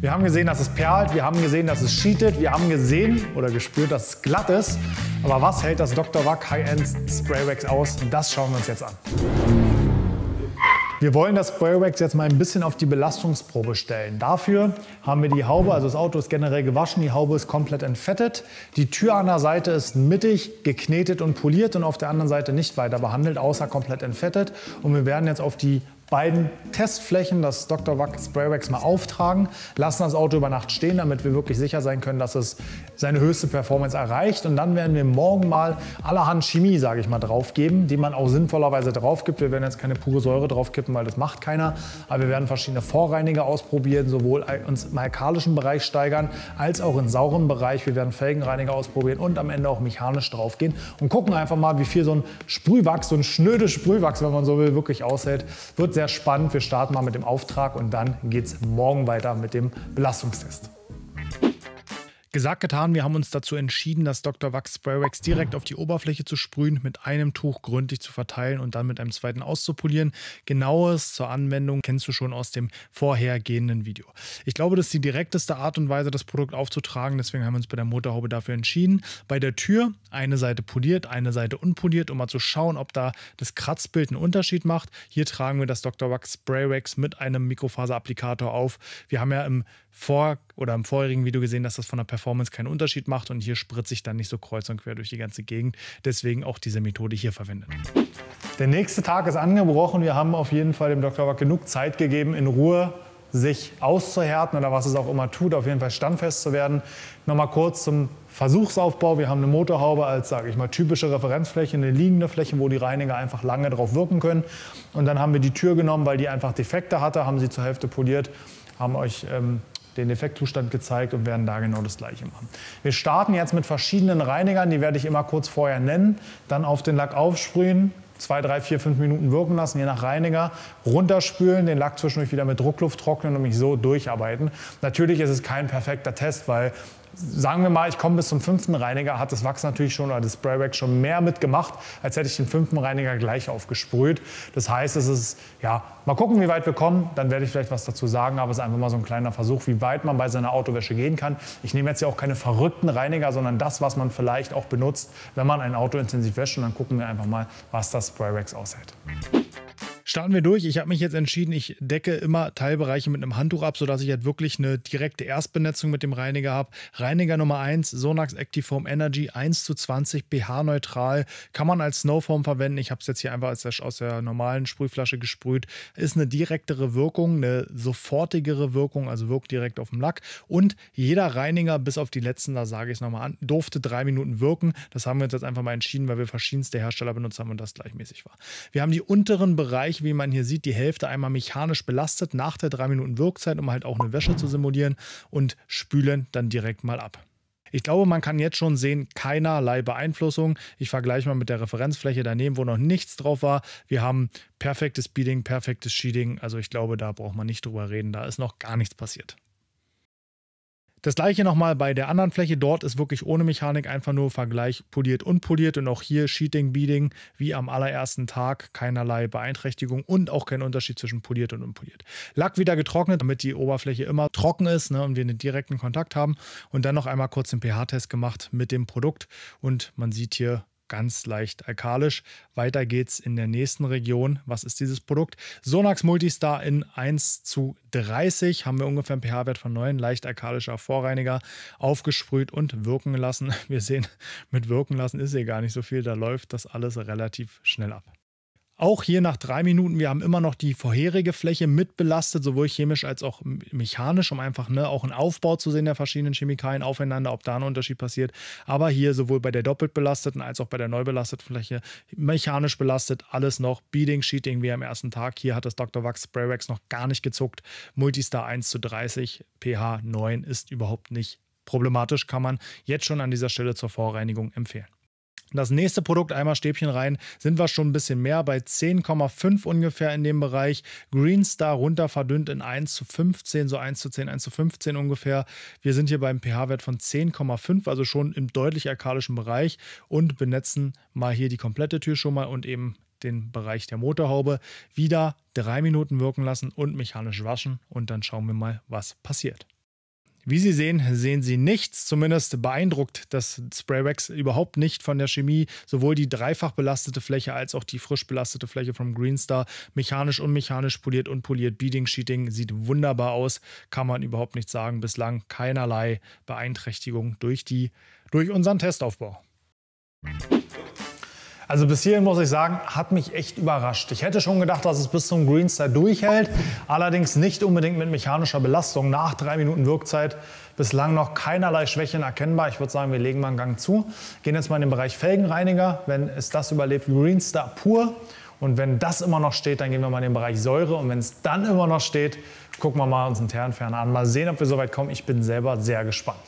Wir haben gesehen, dass es perlt, wir haben gesehen, dass es sheetet, wir haben gesehen oder gespürt, dass es glatt ist. Aber was hält das Dr. Wack High-End Spray Wax aus? Das schauen wir uns jetzt an. Wir wollen das Spray Wax jetzt mal ein bisschen auf die Belastungsprobe stellen. Dafür haben wir die Haube, also das Auto ist generell gewaschen, die Haube ist komplett entfettet. Die Tür an der Seite ist mittig geknetet und poliert und auf der anderen Seite nicht weiter behandelt, außer komplett entfettet. Und wir werden jetzt auf die beiden Testflächen das Dr. Wack Spray Wax mal auftragen, lassen das Auto über Nacht stehen, damit wir wirklich sicher sein können, dass es seine höchste Performance erreicht. Und dann werden wir morgen mal allerhand Chemie, sage ich mal, drauf geben, die man auch sinnvollerweise drauf gibt. Wir werden jetzt keine pure Säure drauf kippen, weil das macht keiner. Aber wir werden verschiedene Vorreiniger ausprobieren, sowohl uns im alkalischen Bereich steigern, als auch im sauren Bereich. Wir werden Felgenreiniger ausprobieren und am Ende auch mechanisch drauf gehen und gucken einfach mal, wie viel so ein Sprühwachs, so ein schnödes Sprühwachs, wenn man so will, wirklich aushält. Wird sehr spannend. Wir starten mal mit dem Auftrag und dann geht es morgen weiter mit dem Belastungstest. Gesagt, getan, wir haben uns dazu entschieden, das Dr. Wack Spray Wax direkt auf die Oberfläche zu sprühen, mit einem Tuch gründlich zu verteilen und dann mit einem zweiten auszupolieren. Genaues zur Anwendung kennst du schon aus dem vorhergehenden Video. Ich glaube, das ist die direkteste Art und Weise, das Produkt aufzutragen, deswegen haben wir uns bei der Motorhaube dafür entschieden. Bei der Tür eine Seite poliert, eine Seite unpoliert, um mal zu schauen, ob da das Kratzbild einen Unterschied macht. Hier tragen wir das Dr. Wack Spray Wax mit einem Mikrofaserapplikator auf. Wir haben ja im vorherigen Video gesehen, dass das von der Performance keinen Unterschied macht und hier spritze ich dann nicht so kreuz und quer durch die ganze Gegend. Deswegen auch diese Methode hier verwendet. Der nächste Tag ist angebrochen. Wir haben auf jeden Fall dem Dr. Wack genug Zeit gegeben, in Ruhe sich auszuhärten oder was es auch immer tut, auf jeden Fall standfest zu werden. Nochmal kurz zum Versuchsaufbau. Wir haben eine Motorhaube als, sage ich mal, typische Referenzfläche, eine liegende Fläche, wo die Reiniger einfach lange drauf wirken können. Und dann haben wir die Tür genommen, weil die einfach Defekte hatte, haben sie zur Hälfte poliert, haben euch den Defektzustand gezeigt und werden da genau das Gleiche machen. Wir starten jetzt mit verschiedenen Reinigern, die werde ich immer kurz vorher nennen, dann auf den Lack aufsprühen, 2, 3, 4, 5 Minuten wirken lassen, je nach Reiniger, runterspülen, den Lack zwischendurch wieder mit Druckluft trocknen und mich so durcharbeiten. Natürlich ist es kein perfekter Test, weil sagen wir mal, ich komme bis zum 5. Reiniger, hat das Wachs natürlich schon oder das Spray Wax schon mehr mitgemacht, als hätte ich den 5. Reiniger gleich aufgesprüht. Das heißt, es ist, ja, mal gucken, wie weit wir kommen, dann werde ich vielleicht was dazu sagen, aber es ist einfach mal so ein kleiner Versuch, wie weit man bei seiner Autowäsche gehen kann. Ich nehme jetzt hier auch keine verrückten Reiniger, sondern das, was man vielleicht auch benutzt, wenn man ein Auto intensiv wäscht, und dann gucken wir einfach mal, was das Spray Wax aushält. Starten wir durch. Ich habe mich jetzt entschieden, ich decke immer Teilbereiche mit einem Handtuch ab, sodass ich halt wirklich eine direkte Erstbenetzung mit dem Reiniger habe. Reiniger Nummer 1, Sonax Actifoam Energy 1:20 pH-neutral. Kann man als Snowfoam verwenden. Ich habe es jetzt hier einfach aus der normalen Sprühflasche gesprüht. Ist eine direktere Wirkung, eine sofortigere Wirkung, also wirkt direkt auf dem Lack. Und jeder Reiniger, bis auf die letzten, da sage ich es nochmal an, durfte 3 Minuten wirken. Das haben wir uns jetzt einfach mal entschieden, weil wir verschiedenste Hersteller benutzt haben und das gleichmäßig war. Wir haben die unteren Bereiche, wie man hier sieht, die Hälfte einmal mechanisch belastet nach der 3 Minuten Wirkzeit, um halt auch eine Wäsche zu simulieren, und spülen dann direkt mal ab. Ich glaube, man kann jetzt schon sehen, keinerlei Beeinflussung. Ich vergleiche mal mit der Referenzfläche daneben, wo noch nichts drauf war. Wir haben perfektes Beading, perfektes Sheeting. Also ich glaube, da braucht man nicht drüber reden. Da ist noch gar nichts passiert. Das gleiche nochmal bei der anderen Fläche. Dort ist wirklich ohne Mechanik, einfach nur Vergleich poliert, unpoliert, und auch hier Sheeting, Beading wie am allerersten Tag, keinerlei Beeinträchtigung und auch kein Unterschied zwischen poliert und unpoliert. Lack wieder getrocknet, damit die Oberfläche immer trocken ist, ne, und wir einen direkten Kontakt haben, und dann noch einmal kurz den pH-Test gemacht mit dem Produkt, und man sieht hier ganz leicht alkalisch. Weiter geht's in der nächsten Region. Was ist dieses Produkt? Sonax Multistar in 1:30 haben wir ungefähr einen pH-Wert von 9, leicht alkalischer Vorreiniger, aufgesprüht und wirken lassen. Wir sehen, mit wirken lassen ist hier gar nicht so viel, da läuft das alles relativ schnell ab. Auch hier nach 3 Minuten, wir haben immer noch die vorherige Fläche mit belastet, sowohl chemisch als auch mechanisch, um einfach auch einen Aufbau zu sehen der verschiedenen Chemikalien aufeinander, ob da ein Unterschied passiert. Aber hier sowohl bei der doppelt belasteten als auch bei der neu belasteten Fläche mechanisch belastet, alles noch Beading, Sheeting wie am ersten Tag. Hier hat das Dr. Wack Spray Wax noch gar nicht gezuckt. Multistar 1:30, pH 9 ist überhaupt nicht problematisch, kann man jetzt schon an dieser Stelle zur Vorreinigung empfehlen. Das nächste Produkt, einmal Stäbchen rein, sind wir schon ein bisschen mehr, bei 10,5 ungefähr in dem Bereich. Greenstar runter verdünnt in 1:15, so 1:10, 1:15 ungefähr. Wir sind hier beim pH-Wert von 10,5, also schon im deutlich alkalischen Bereich, und benetzen mal hier die komplette Tür schon mal und eben den Bereich der Motorhaube. Wieder 3 Minuten wirken lassen und mechanisch waschen, und dann schauen wir mal, was passiert. Wie Sie sehen, sehen Sie nichts. Zumindest beeindruckt das Spraywax überhaupt nicht von der Chemie. Sowohl die dreifach belastete Fläche als auch die frisch belastete Fläche vom Greenstar. Mechanisch, unmechanisch, poliert, unpoliert. Beading, Sheeting sieht wunderbar aus. Kann man überhaupt nicht sagen. Bislang keinerlei Beeinträchtigung durch unseren Testaufbau. Also bis hierhin muss ich sagen, hat mich echt überrascht. Ich hätte schon gedacht, dass es bis zum Greenstar durchhält, allerdings nicht unbedingt mit mechanischer Belastung. Nach 3 Minuten Wirkzeit bislang noch keinerlei Schwächen erkennbar. Ich würde sagen, wir legen mal einen Gang zu. Gehen jetzt mal in den Bereich Felgenreiniger. Wenn es das überlebt, Greenstar pur. Und wenn das immer noch steht, dann gehen wir mal in den Bereich Säure. Und wenn es dann immer noch steht, gucken wir mal uns einen Teerentferner an. Mal sehen, ob wir so weit kommen. Ich bin selber sehr gespannt.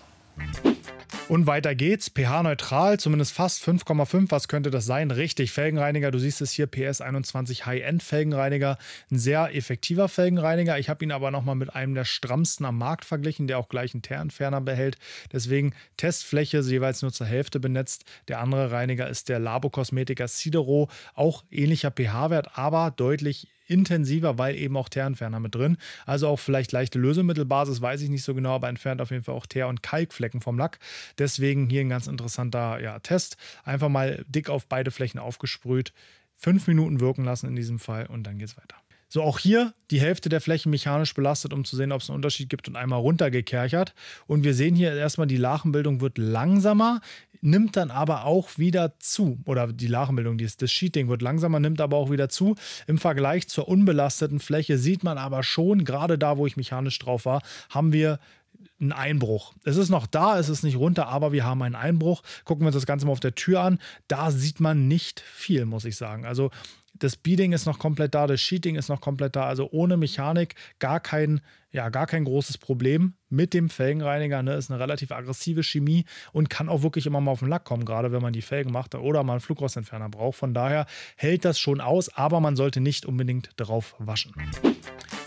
Und weiter geht's, pH-neutral, zumindest fast 5,5. Was könnte das sein? Richtig, Felgenreiniger, du siehst es hier, PS21 High-End-Felgenreiniger. Ein sehr effektiver Felgenreiniger. Ich habe ihn aber nochmal mit einem der strammsten am Markt verglichen, der auch gleich einen Teerentferner behält. Deswegen Testfläche jeweils nur zur Hälfte benetzt. Der andere Reiniger ist der Labokosmetika Sidero. Auch ähnlicher pH-Wert, aber deutlich intensiver, weil eben auch Teerentferner mit drin. Also auch vielleicht leichte Lösemittelbasis, weiß ich nicht so genau, aber entfernt auf jeden Fall auch Teer- und Kalkflecken vom Lack. Deswegen hier ein ganz interessanter Test. Einfach mal dick auf beide Flächen aufgesprüht, 5 Minuten wirken lassen in diesem Fall und dann geht es weiter. So, auch hier die Hälfte der Fläche mechanisch belastet, um zu sehen, ob es einen Unterschied gibt und einmal runtergekerchert. Und wir sehen hier erstmal, die Lachenbildung wird langsamer, nimmt dann aber auch wieder zu. Oder die Lachenbildung, das Sheeting wird langsamer, nimmt aber auch wieder zu. Im Vergleich zur unbelasteten Fläche sieht man aber schon, gerade da, wo ich mechanisch drauf war, haben wir einen Einbruch. Es ist noch da, es ist nicht runter, aber wir haben einen Einbruch. Gucken wir uns das Ganze mal auf der Tür an. Da sieht man nicht viel, muss ich sagen. Also das Beading ist noch komplett da, das Sheeting ist noch komplett da. Also ohne Mechanik gar kein großes Problem mit dem Felgenreiniger. Ne? Ist eine relativ aggressive Chemie und kann auch wirklich immer mal auf den Lack kommen, gerade wenn man die Felgen macht oder mal einen Flugrostentferner braucht. Von daher hält das schon aus, aber man sollte nicht unbedingt drauf waschen.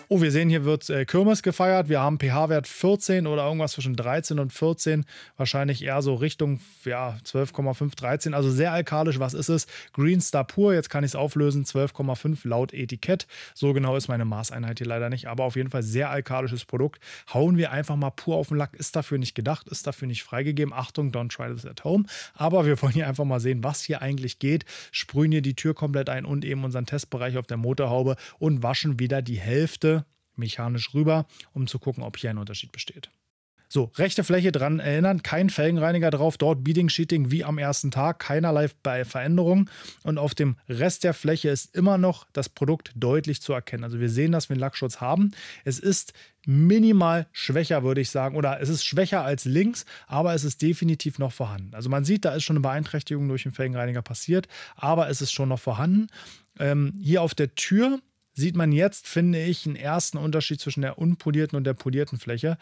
Oh, wir sehen, hier wird Kirmes gefeiert. Wir haben pH-Wert 14 oder irgendwas zwischen 13 und 14. Wahrscheinlich eher so Richtung 12,5, 13. Also sehr alkalisch. Was ist es? Greenstar pur. Jetzt kann ich es auflösen. 12,5 laut Etikett. So genau ist meine Maßeinheit hier leider nicht. Aber auf jeden Fall sehr alkalisches Produkt. Hauen wir einfach mal pur auf den Lack. Ist dafür nicht gedacht. Ist dafür nicht freigegeben. Achtung, don't try this at home. Aber wir wollen hier einfach mal sehen, was hier eigentlich geht. Sprühen hier die Tür komplett ein und eben unseren Testbereich auf der Motorhaube und waschen wieder die Hälfte mechanisch rüber, um zu gucken, ob hier ein Unterschied besteht. So, rechte Fläche dran erinnern, kein Felgenreiniger drauf, dort Beading, Sheeting wie am ersten Tag, keinerlei Veränderungen und auf dem Rest der Fläche ist immer noch das Produkt deutlich zu erkennen. Also wir sehen, dass wir einen Lackschutz haben. Es ist minimal schwächer, würde ich sagen, oder es ist schwächer als links, aber es ist definitiv noch vorhanden. Also man sieht, da ist schon eine Beeinträchtigung durch den Felgenreiniger passiert, aber es ist schon noch vorhanden. Hier auf der Tür sieht man jetzt, finde ich, einen ersten Unterschied zwischen der unpolierten und der polierten Fläche.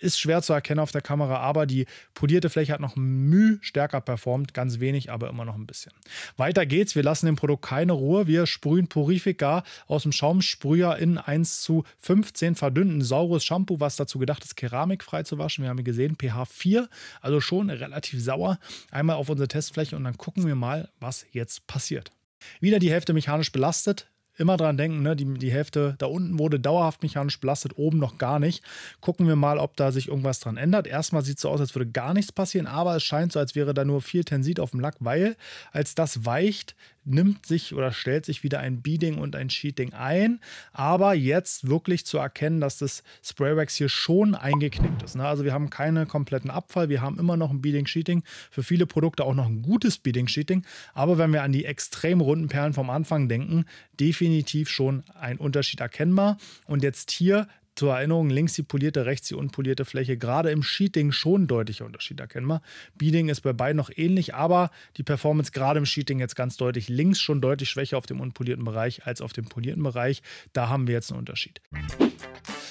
Ist schwer zu erkennen auf der Kamera, aber die polierte Fläche hat noch Mühe stärker performt. Ganz wenig, aber immer noch ein bisschen. Weiter geht's. Wir lassen dem Produkt keine Ruhe. Wir sprühen Purifica aus dem Schaumsprüher in 1:15 verdünnten saures Shampoo, was dazu gedacht ist, keramikfrei zu waschen. Wir haben gesehen, pH 4, also schon relativ sauer. Einmal auf unsere Testfläche und dann gucken wir mal, was jetzt passiert. Wieder die Hälfte mechanisch belastet. Immer dran denken, ne? Die Hälfte da unten wurde dauerhaft mechanisch belastet, oben noch gar nicht. Gucken wir mal, ob da sich irgendwas dran ändert. Erstmal sieht es so aus, als würde gar nichts passieren, aber es scheint so, als wäre da nur viel Tensit auf dem Lack, weil als das weicht, nimmt sich oder stellt sich wieder ein Beading und ein Sheeting ein. Aber jetzt wirklich zu erkennen, dass das Spraywax hier schon eingeknickt ist. Ne? Also wir haben keinen kompletten Abfall, wir haben immer noch ein Beading-Sheeting. Für viele Produkte auch noch ein gutes Beading-Sheeting. Aber wenn wir an die extrem runden Perlen vom Anfang denken, definitiv schon ein Unterschied erkennbar. Und jetzt hier zur Erinnerung, links die polierte, rechts die unpolierte Fläche. Gerade im Sheeting schon ein deutlicher Unterschied erkennbar. Beading ist bei beiden noch ähnlich, aber die Performance gerade im Sheeting jetzt ganz deutlich. Links schon deutlich schwächer auf dem unpolierten Bereich als auf dem polierten Bereich. Da haben wir jetzt einen Unterschied.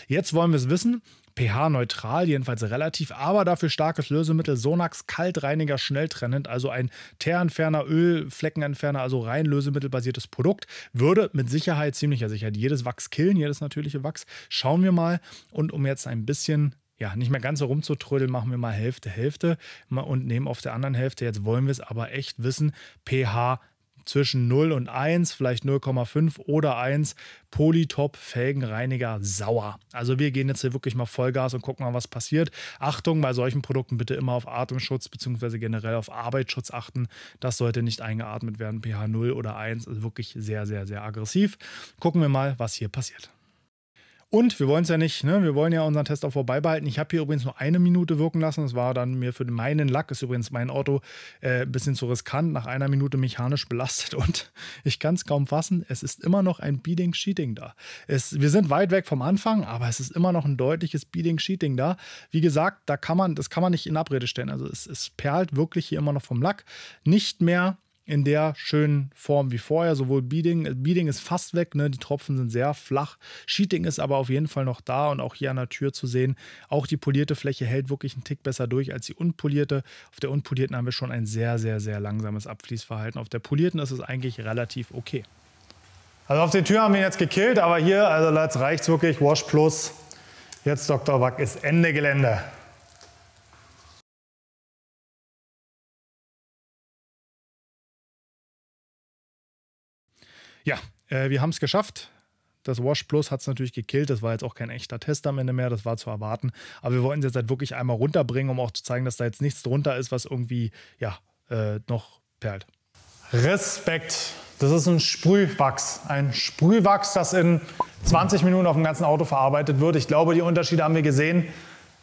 Jetzt wollen wir es wissen. pH-neutral, jedenfalls relativ, aber dafür starkes Lösemittel. Sonax Kaltreiniger schnelltrennend, also ein Teerentferner, Ölfleckenentferner, also rein lösemittelbasiertes Produkt. Würde mit Sicherheit, ziemlicher Sicherheit, jedes Wachs killen, jedes natürliche Wachs. Schauen wir mal und um jetzt ein bisschen nicht mehr ganz so rumzutrödeln, machen wir mal Hälfte, Hälfte und nehmen auf der anderen Hälfte, jetzt wollen wir es aber echt wissen, pH zwischen 0 und 1, vielleicht 0,5 oder 1, Polytop Felgenreiniger sauer. Also wir gehen jetzt hier wirklich mal Vollgas und gucken mal, was passiert. Achtung, bei solchen Produkten bitte immer auf Atemschutz bzw. generell auf Arbeitsschutz achten. Das sollte nicht eingeatmet werden, pH 0 oder 1, also wirklich sehr, sehr, sehr aggressiv. Gucken wir mal, was hier passiert. Und wir wollen es ja nicht, ne? Wir wollen ja unseren Test auch vorbeibehalten. Ich habe hier übrigens nur 1 Minute wirken lassen. Das war dann mir für meinen Lack, ist übrigens mein Auto, ein bisschen zu riskant, nach 1 Minute mechanisch belastet. Und ich kann es kaum fassen, es ist immer noch ein Beading-Sheeting da. Wir sind weit weg vom Anfang, aber es ist immer noch ein deutliches Beading-Sheeting da. Wie gesagt, das kann man nicht in Abrede stellen. Also es perlt wirklich hier immer noch vom Lack. Nicht mehr in der schönen Form wie vorher, sowohl Beading ist fast weg, ne? Die Tropfen sind sehr flach, Sheeting ist aber auf jeden Fall noch da und auch hier an der Tür zu sehen, auch die polierte Fläche hält wirklich einen Tick besser durch als die unpolierte. Auf der unpolierten haben wir schon ein sehr, sehr, sehr langsames Abfließverhalten. Auf der polierten ist es eigentlich relativ okay. Also auf die Tür haben wir ihn jetzt gekillt, aber hier, also jetzt reicht es wirklich, Wash Plus, jetzt Dr. Wack ist Ende Gelände. Ja, wir haben es geschafft. Das Wash Plus hat es natürlich gekillt. Das war jetzt auch kein echter Test am Ende mehr. Das war zu erwarten. Aber wir wollten es jetzt halt wirklich einmal runterbringen, um auch zu zeigen, dass da jetzt nichts drunter ist, was irgendwie ja, noch perlt. Respekt. Das ist ein Sprühwachs. Ein Sprühwachs, das in 20 Minuten auf dem ganzen Auto verarbeitet wird. Ich glaube, die Unterschiede haben wir gesehen.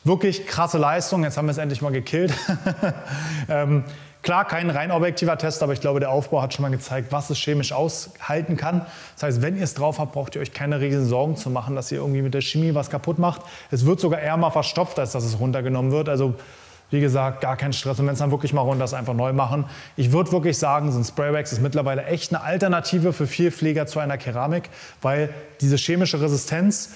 Wirklich krasse Leistung. Jetzt haben wir es endlich mal gekillt. Klar, kein rein objektiver Test, aber ich glaube, der Aufbau hat schon mal gezeigt, was es chemisch aushalten kann. Das heißt, wenn ihr es drauf habt, braucht ihr euch keine riesigen Sorgen zu machen, dass ihr irgendwie mit der Chemie was kaputt macht. Es wird sogar eher mal verstopft, als dass es runtergenommen wird. Also wie gesagt, gar kein Stress. Und wenn es dann wirklich mal runter ist, einfach neu machen. Ich würde wirklich sagen, so ein Spraywax ist mittlerweile echt eine Alternative für viel Pfleger zu einer Keramik, weil diese chemische Resistenz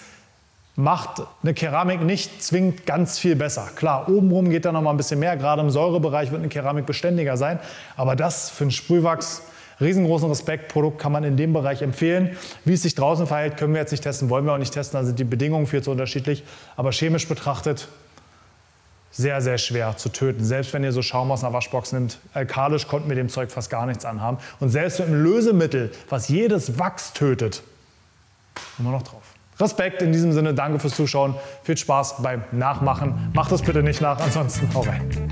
macht eine Keramik nicht zwingend ganz viel besser. Klar, obenrum geht da noch mal ein bisschen mehr. Gerade im Säurebereich wird eine Keramik beständiger sein. Aber das für einen Sprühwachs, riesengroßen Respekt. Produkt kann man in dem Bereich empfehlen. Wie es sich draußen verhält, können wir jetzt nicht testen, wollen wir auch nicht testen. Da sind die Bedingungen viel zu unterschiedlich. Aber chemisch betrachtet sehr, sehr schwer zu töten. Selbst wenn ihr so Schaum aus einer Waschbox nimmt, alkalisch konnten wir dem Zeug fast gar nichts anhaben. Und selbst mit einem Lösemittel, was jedes Wachs tötet, immer noch drauf. Respekt in diesem Sinne, danke fürs Zuschauen, viel Spaß beim Nachmachen. Macht das bitte nicht nach, ansonsten hau rein.